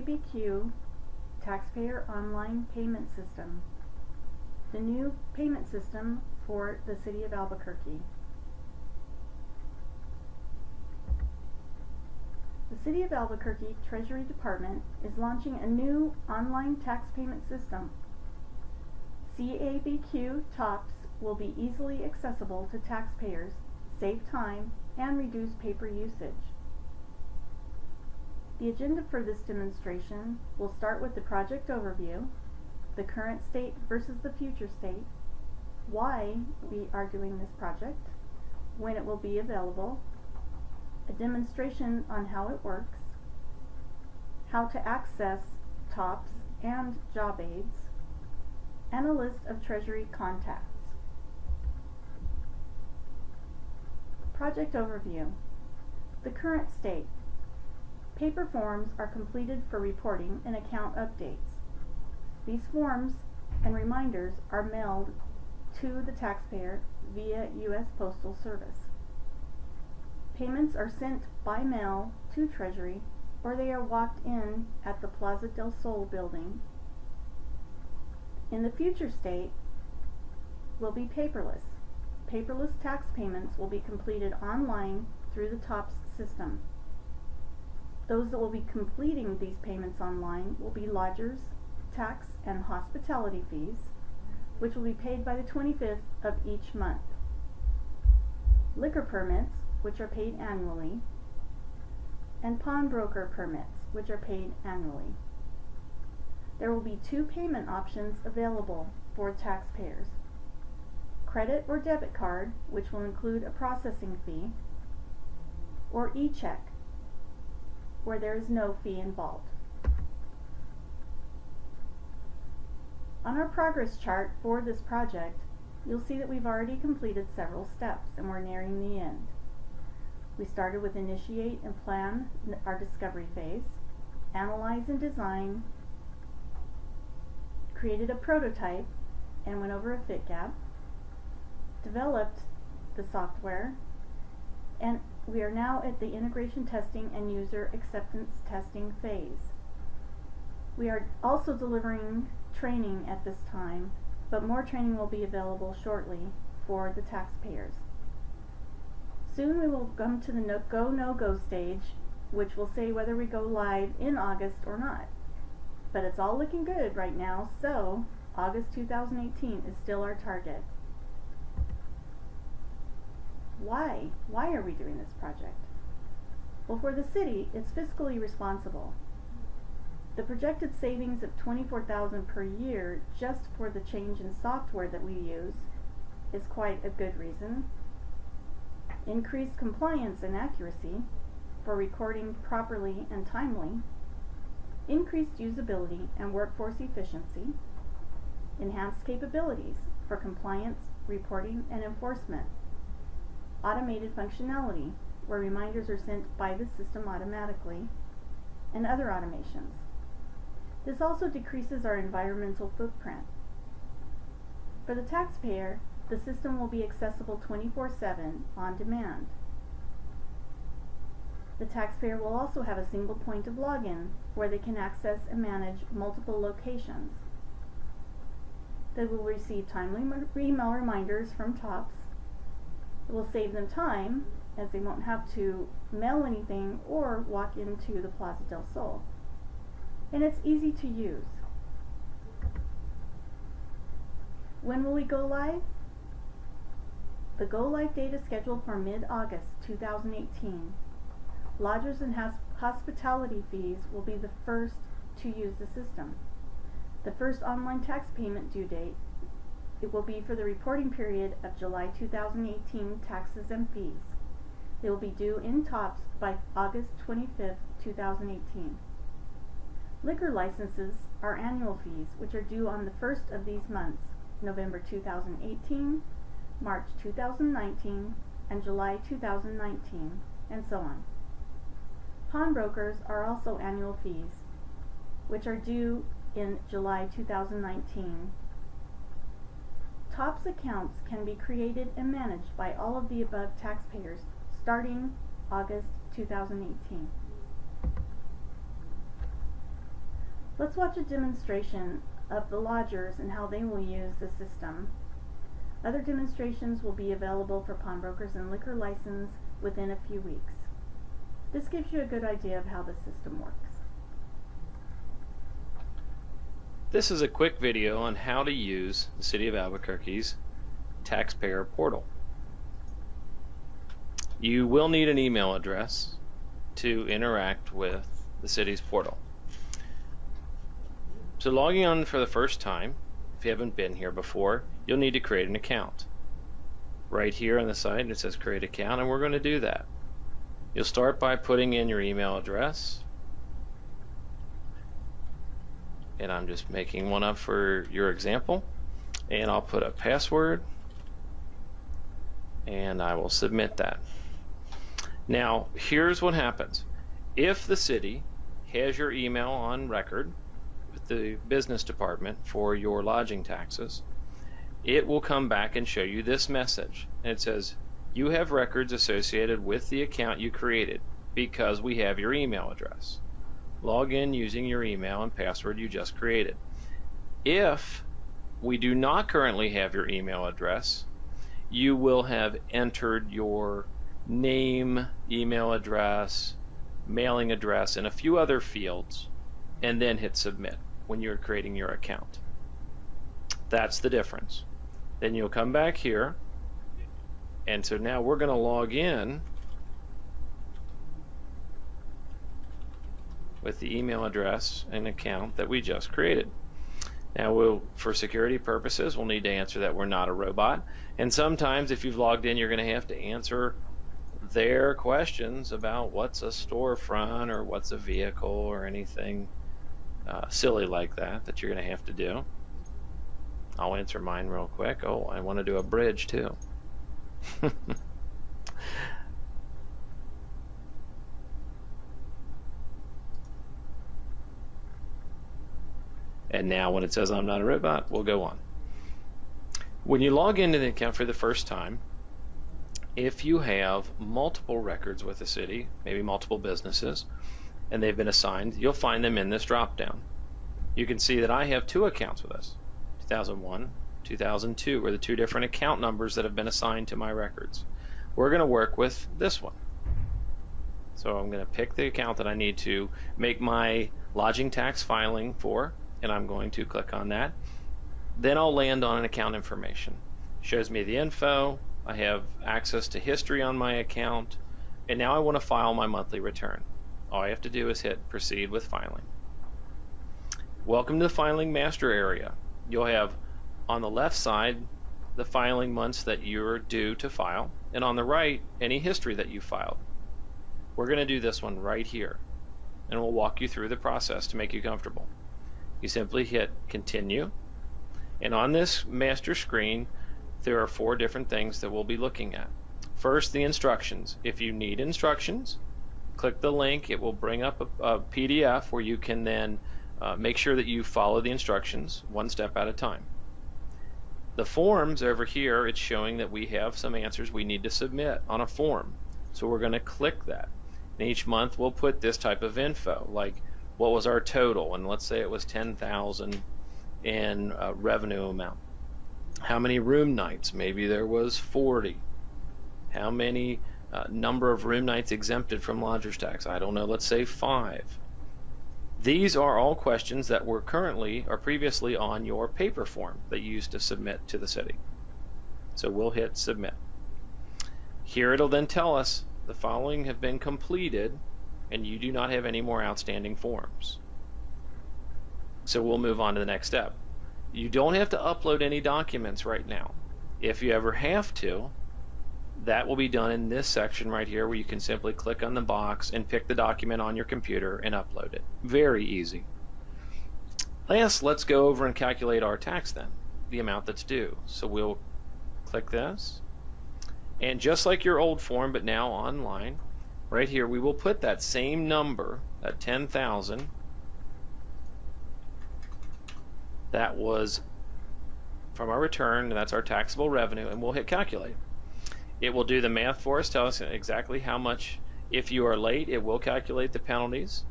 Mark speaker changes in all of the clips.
Speaker 1: CABQ Taxpayer Online Payment System, the new payment system for the City of Albuquerque. The City of Albuquerque Treasury Department is launching a new online tax payment system. CABQ TOPS will be easily accessible to taxpayers, save time, and reduce paper usage. The agenda for this demonstration will start with the project overview, the current state versus the future state, why we are doing this project, when it will be available, a demonstration on how it works, how to access TOPS and job aids, and a list of Treasury contacts. Project overview. The current state. Paper forms are completed for reporting and account updates. These forms and reminders are mailed to the taxpayer via U.S. Postal Service. Payments are sent by mail to Treasury, or they are walked in at the Plaza del Sol building. In the future state will be paperless. Paperless tax payments will be completed online through the TOPS system. Those that will be completing these payments online will be lodgers, tax, and hospitality fees, which will be paid by the 25th of each month. Liquor permits, which are paid annually, and pawnbroker permits, which are paid annually. There will be two payment options available for taxpayers: credit or debit card, which will include a processing fee, or e-check, where there is no fee involved. On our progress chart for this project, you'll see that we've already completed several steps and we're nearing the end. We started with initiate and plan our discovery phase, analyze and design, created a prototype and went over a fit gap, developed the software, and we are now at the integration testing and user acceptance testing phase. We are also delivering training at this time, but more training will be available shortly for the taxpayers. Soon we will come to the go, no-go stage, which will say whether we go live in August or not. But it's all looking good right now, so August 2018 is still our target. Why? Why are we doing this project? Well, for the city, it's fiscally responsible. The projected savings of $24,000 per year just for the change in software that we use is quite a good reason. Increased compliance and accuracy for recording properly and timely. Increased usability and workforce efficiency. Enhanced capabilities for compliance, reporting, and enforcement. Automated functionality, where reminders are sent by the system automatically, and other automations. This also decreases our environmental footprint. For the taxpayer, the system will be accessible 24/7 on demand. The taxpayer will also have a single point of login where they can access and manage multiple locations. They will receive timely email reminders from TOPS. It will save them time, as they won't have to mail anything or walk into the Plaza del Sol. And it's easy to use. When will we go live? The go live date is scheduled for mid-August 2018. Lodgers and hospitality fees will be the first to use the system. The first online tax payment due date, it will be for the reporting period of July 2018 taxes and fees. They will be due in TOPS by August 25th, 2018. Liquor licenses are annual fees, which are due on the first of these months, November 2018, March 2019, and July 2019, and so on. Pawnbrokers are also annual fees, which are due in July 2019. TOPS accounts can be created and managed by all of the above taxpayers starting August 2018. Let's watch a demonstration of the lodgers and how they will use the system. Other demonstrations will be available for pawnbrokers and liquor license within a few weeks. This gives you a good idea of how the system works.
Speaker 2: This is a quick video on how to use the City of Albuquerque's Taxpayer portal. You will need an email address to interact with the city's portal. So logging on for the first time, if you haven't been here before, you'll need to create an account. Right here on the side it says create account, and we're going to do that. You'll start by putting in your email address, and I'm just making one up for your example, and I'll put a password and I will submit that. Now here's what happens. If the city has your email on record with the business department for your lodging taxes, it will come back and show you this message, and it says you have records associated with the account you created because we have your email address. Log in using your email and password you just created. If we do not currently have your email address, you will have entered your name, email address, mailing address, and a few other fields, and then hit submit when you're creating your account. That's the difference. Then you'll come back here, and so now we're going to log in with the email address and account that we just created. Now for security purposes, we'll need to answer that we're not a robot, and sometimes if you've logged in, you're going to have to answer their questions about what's a storefront or what's a vehicle or anything silly like that you're going to have to do. I'll answer mine real quick. Oh, I want to do a bridge too. And now when it says I'm not a robot, we'll go on. When you log into the account for the first time, if you have multiple records with the city, maybe multiple businesses, and they've been assigned, you'll find them in this drop down. You can see that I have two accounts with us. 2001, 2002 are the two different account numbers that have been assigned to my records. We're going to work with this one. So I'm going to pick the account that I need to make my lodging tax filing for, and I'm going to click on that. Then I'll land on an account information. Shows me the info. I have access to history on my account, and now I want to file my monthly return. All I have to do is hit proceed with filing. Welcome to the filing master area. You'll have on the left side the filing months that you're due to file, and on the right any history that you filed. We're going to do this one right here, and we'll walk you through the process to make you comfortable. You simply hit continue, and on this master screen there are four different things that we'll be looking at. First, the instructions. If you need instructions, click the link. It will bring up a PDF where you can then make sure that you follow the instructions one step at a time. The forms over here, it's showing that we have some answers we need to submit on a form. So we're going to click that. And each month we'll put this type of info, like what was our total, and let's say it was 10,000 in revenue amount. How many room nights? Maybe there was 40. How many number of room nights exempted from lodger's tax? I don't know, let's say 5. These are all questions that were currently or previously on your paper form that you used to submit to the city. So we'll hit submit. Here it'll then tell us the following have been completed and you do not have any more outstanding forms. So we'll move on to the next step. You don't have to upload any documents right now. If you ever have to, that will be done in this section right here where you can simply click on the box and pick the document on your computer and upload it. Very easy. Last, let's go over and calculate our tax then, the amount that's due. So we'll click this, and just like your old form but now online, right here we will put that same number, that 10,000, that was from our return, and that's our taxable revenue, and we'll hit calculate. It will do the math for us, tell us exactly how much. If you are late, it will calculate the penalties.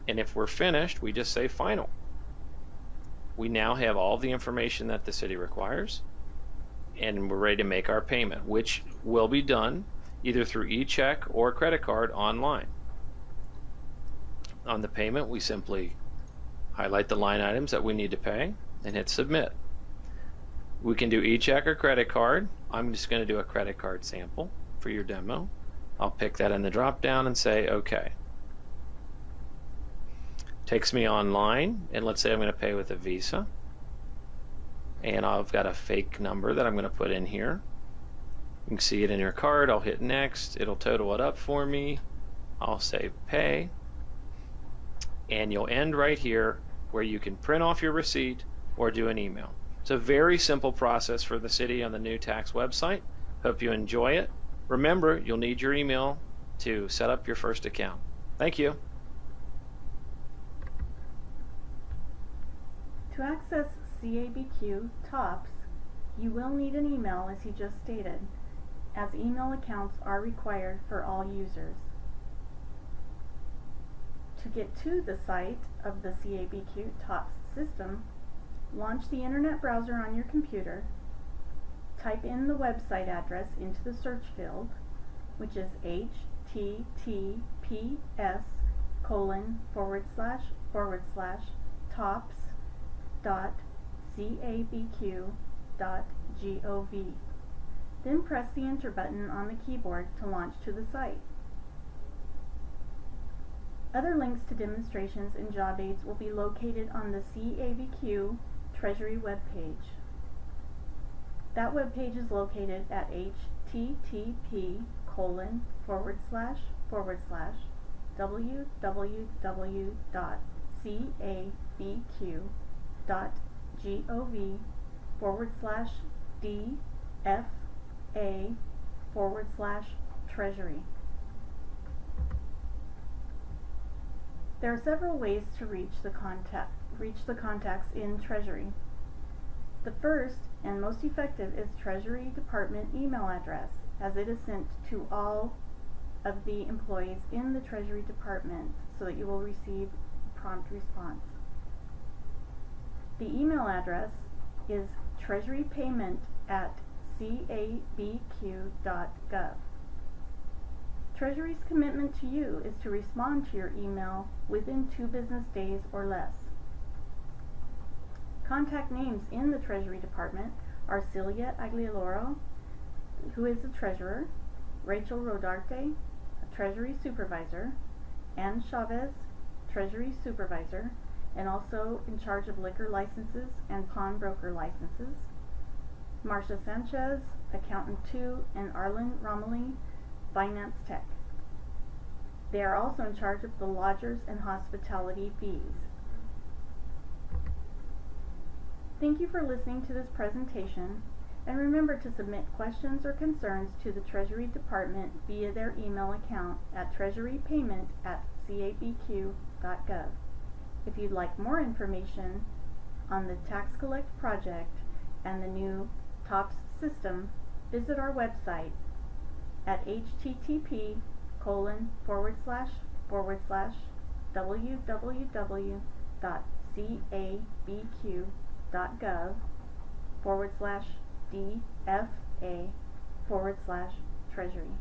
Speaker 2: And if we're finished, we just say final. We now have all the information that the city requires, and we're ready to make our payment, which will be done either through e-check or credit card online. On the payment, we simply highlight the line items that we need to pay and hit submit. We can do e-check or credit card. I'm just going to do a credit card sample for your demo. I'll pick that in the drop down and say OK. Takes me online, and let's say I'm going to pay with a Visa, and I've got a fake number that I'm going to put in here. You can see it in your card. I'll hit next. It'll total it up for me. I'll say pay, and you'll end right here where you can print off your receipt or do an email. It's a very simple process for the city on the new tax website. Hope you enjoy it. Remember, you'll need your email to set up your first account. Thank you.
Speaker 1: To access CABQ TOPS, you will need an email, as he just stated, as email accounts are required for all users. To get to the site of the CABQ TOPS system, launch the internet browser on your computer, type in the website address into the search field, which is https://tops.cabq.gov. Then press the enter button on the keyboard to launch to the site. Other links to demonstrations and job aids will be located on the CABQ Treasury webpage. That webpage is located at http://www.cabq.gov/DFA/treasury. There are several ways to reach the contacts in Treasury. The first and most effective is Treasury Department email address, as it is sent to all of the employees in the Treasury Department so that you will receive a prompt response. The email address is treasurypayment@cabq.gov. Treasury's commitment to you is to respond to your email within 2 business days or less. Contact names in the Treasury Department are Celia Aguilera, who is the Treasurer, Rachel Rodarte, a Treasury Supervisor, Ann Chavez, Treasury Supervisor, and also in charge of liquor licenses and pawnbroker licenses, Marcia Sanchez, Accountant 2, and Arlen Romilly, Finance Tech. They are also in charge of the lodgers and hospitality fees. Thank you for listening to this presentation, and remember to submit questions or concerns to the Treasury Department via their email account at treasurypayment@cabq.gov. If you'd like more information on the Tax Collect project and the new TOPS system, visit our website at http://www.cabq.gov/DFA/treasury.